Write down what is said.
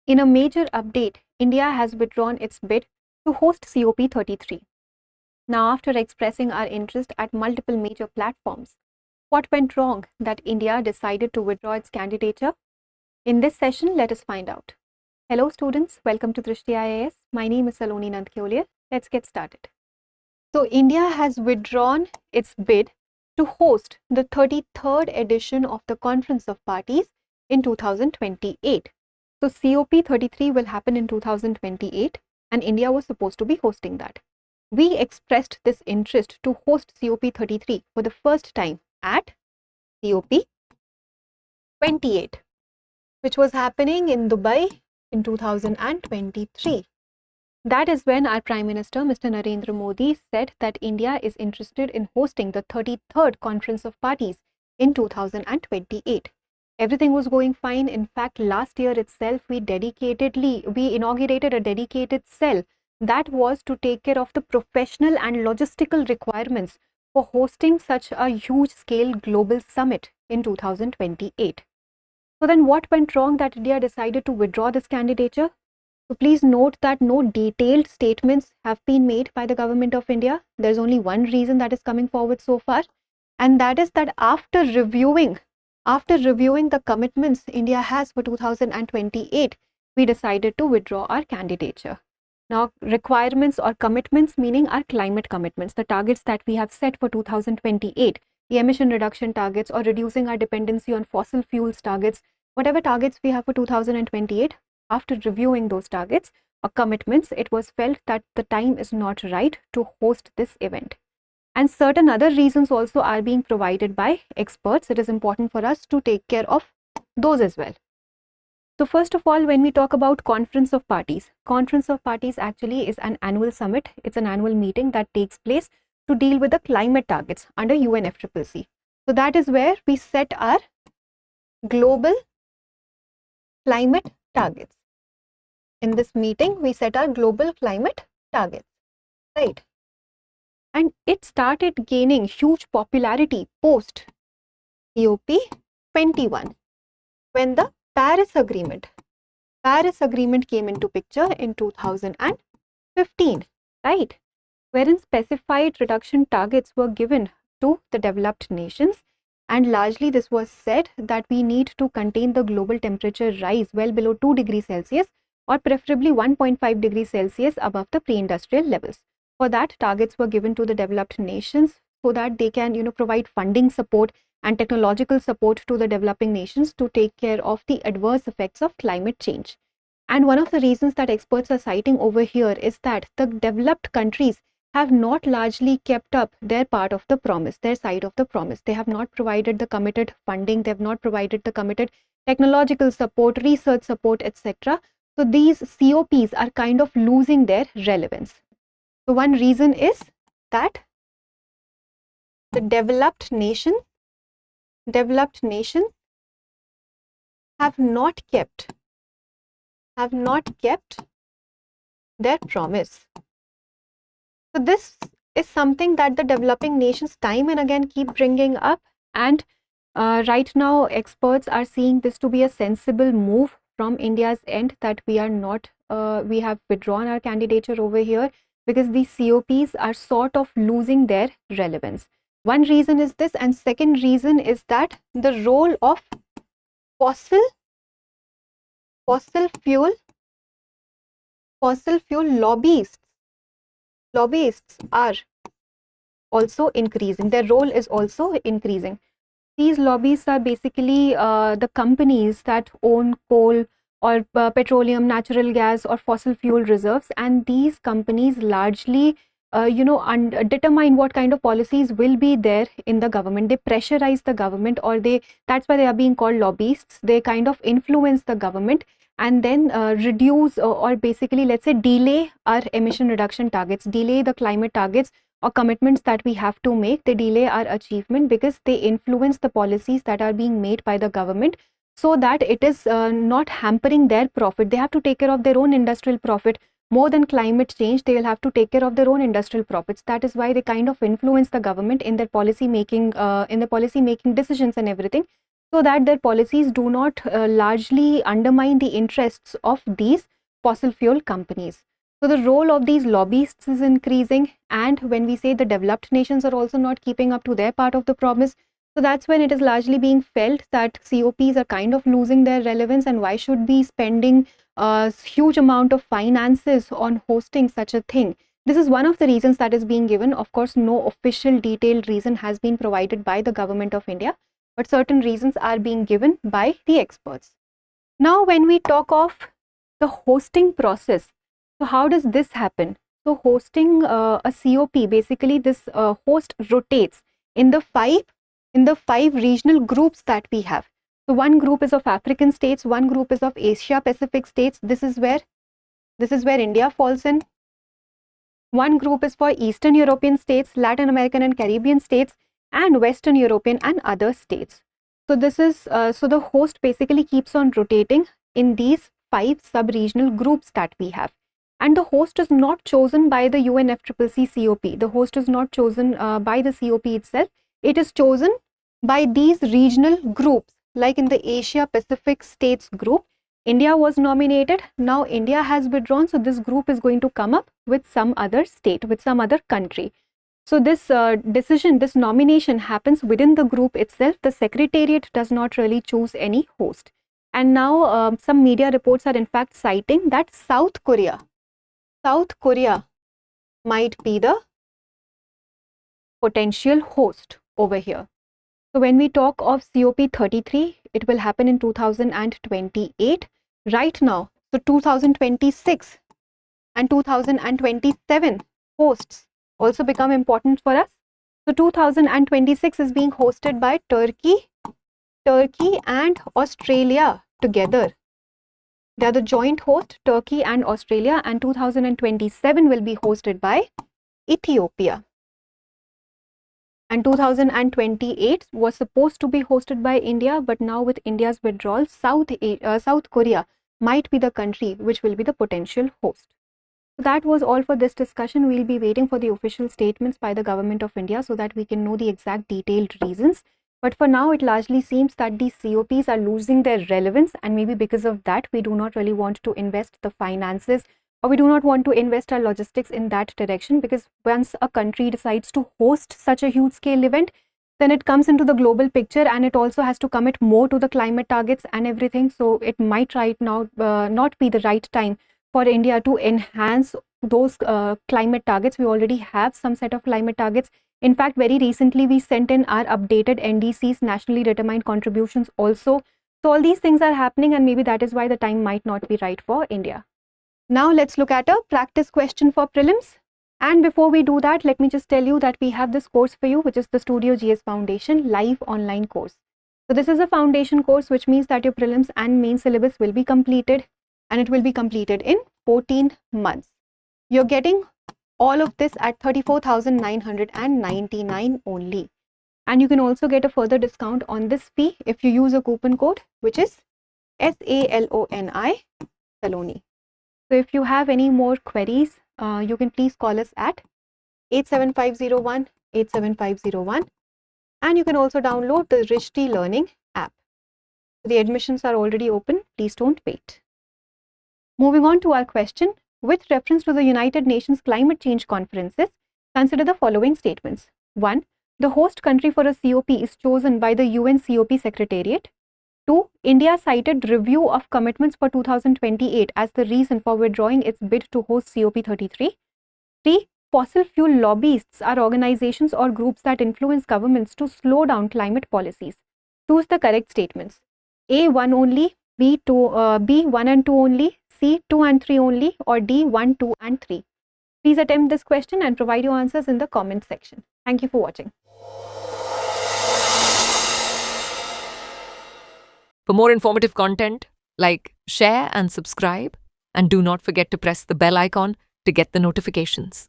In a major update, India has withdrawn its bid to host COP33. Now, after expressing our interest at multiple major platforms, what went wrong that India decided to withdraw its candidature? In this session, let us find out. Hello students, welcome to Drishti IAS. My name is Saloni Nandkyoliar. Let's get started. So, India has withdrawn its bid to host the 33rd edition of the Conference of Parties in 2028. So COP33 will happen in 2028 and India was supposed to be hosting that. We expressed this interest to host COP33 for the first time at COP28, which was happening in Dubai in 2023. That is when our Prime Minister, Mr. Narendra Modi, said that India is interested in hosting the 33rd Conference of Parties in 2028. Everything was going fine. In fact, last year itself, we inaugurated a dedicated cell that was to take care of the professional and logistical requirements for hosting such a huge-scale global summit in 2028. So then what went wrong that India decided to withdraw this candidature? So please note that no detailed statements have been made by the government of India. There's only one reason that is coming forward so far, and that is that after reviewing the commitments India has for 2028, we decided to withdraw our candidature. Now, requirements or commitments meaning our climate commitments, the targets that we have set for 2028, the emission reduction targets or reducing our dependency on fossil fuels targets, whatever targets we have for 2028, after reviewing those targets or commitments, it was felt that the time is not right to host this event. And certain other reasons also are being provided by experts. It is important for us to take care of those as well. So first of all, when we talk about Conference of Parties actually is an annual summit. It's an annual meeting that takes place to deal with the climate targets under UNFCCC. So that is where we set our global climate targets. In this meeting, we set our global climate targets, right? And it started gaining huge popularity post COP21 when the Paris Agreement came into picture in 2015, right? Wherein specified reduction targets were given to the developed nations, and largely this was said that we need to contain the global temperature rise well below 2 degrees Celsius or preferably 1.5 degrees Celsius above the pre-industrial levels. For that, targets were given to the developed nations so that they can, provide funding support and technological support to the developing nations to take care of the adverse effects of climate change. And one of the reasons that experts are citing over here is that the developed countries have not largely kept up their part of the promise, their side of the promise. They have not provided the committed funding, they have not provided the committed technological support, research support, etc. So these COPs are kind of losing their relevance. So one reason is that the developed nations have not kept their promise. So this is something that the developing nations time and again keep bringing up, and right now experts are seeing this to be a sensible move from India's end, that we have withdrawn our candidature over here because these COPs are sort of losing their relevance. One reason is this, and second reason is that the role of fossil fuel lobbyists are also increasing. Their role is also increasing. These lobbyists are basically the companies that own coal or petroleum, natural gas or fossil fuel reserves, and these companies largely determine what kind of policies will be there in the government. They pressurize the government, or that's why they are being called lobbyists. They kind of influence the government and then reduce or basically, let's say, delay our emission reduction targets, delay the climate targets or commitments that we have to make. They delay our achievement because they influence the policies that are being made by the government so that it is not hampering their profit. They have to take care of their own industrial profit. More than climate change, they will have to take care of their own industrial profits. That is why they kind of influence the government in their policy making decisions and everything. so that their policies do not largely undermine the interests of these fossil fuel companies. So the role of these lobbyists is increasing, and when we say the developed nations are also not keeping up to their part of the promise, so that's when it is largely being felt that COPs are kind of losing their relevance, and why should be spending a huge amount of finances on hosting such a thing. This is one of the reasons that is being given. Of course, no official detailed reason has been provided by the government of India, but certain reasons are being given by the experts. Now, when we talk of the hosting process, so how does this happen? So hosting a COP, basically this host rotates in the five regional groups that we have. So one group is of African states, one group is of Asia Pacific states. This is where India falls in. One group is for Eastern European states, Latin American and Caribbean states, and Western European and other states. So this is so the host basically keeps on rotating in these 5 sub-regional groups that we have. And the host is not chosen by the UNFCCC COP. The host is not chosen by the COP itself. It is chosen by these regional groups. Like in the Asia Pacific states group, India was nominated. Now India has withdrawn. So this group is going to come up with some other state, with some other country. So this decision, this nomination happens within the group itself. The secretariat does not really choose any host. And now some media reports are in fact citing that South Korea might be the potential host over here. So when we talk of COP33, it will happen in 2028. Right now, so 2026 and 2027 hosts also become important for us. So 2026 is being hosted by Turkey and Australia together. They are the joint host, Turkey and Australia, and 2027 will be hosted by Ethiopia. And 2028 was supposed to be hosted by India, but now with India's withdrawal, South Korea might be the country which will be the potential host. So that was all for this discussion. We'll be waiting for the official statements by the government of India so that we can know the exact detailed reasons. But for now, it largely seems that these COPs are losing their relevance, and maybe because of that, we do not really want to invest the finances, or we do not want to invest our logistics in that direction, because once a country decides to host such a huge scale event, then it comes into the global picture, and it also has to commit more to the climate targets and everything. So it might right now not be the right time for India to enhance those climate targets. We already have some set of climate targets. In fact, very recently we sent in our updated NDCs, nationally determined contributions also. So all these things are happening, and maybe that is why the time might not be right for India. Now let's look at a practice question for prelims. And before we do that, let me just tell you that we have this course for you, which is the Studio GS Foundation live online course. So this is a foundation course, which means that your prelims and main syllabus will be completed, and it will be completed in 14 months. You're getting all of this at 34,999 only. And you can also get a further discount on this fee if you use a coupon code, which is SALONI, Saloni. So if you have any more queries, you can please call us at 87501 87501, and you can also download the Drishti Learning app. The admissions are already open. Please don't wait. Moving on to our question. With reference to the United Nations Climate Change Conferences, consider the following statements. 1. The host country for a COP is chosen by the UN COP Secretariat. 2. India cited review of commitments for 2028 as the reason for withdrawing its bid to host COP33. 3. Fossil fuel lobbyists are organizations or groups that influence governments to slow down climate policies. Choose the correct statements. A. 1 only, B. 1 and 2 only, C. 2 and 3 only, or D. 1, 2 and 3. Please attempt this question and provide your answers in the comment section. Thank you for watching. For more informative content, like, share and subscribe, and do not forget to press the bell icon to get the notifications.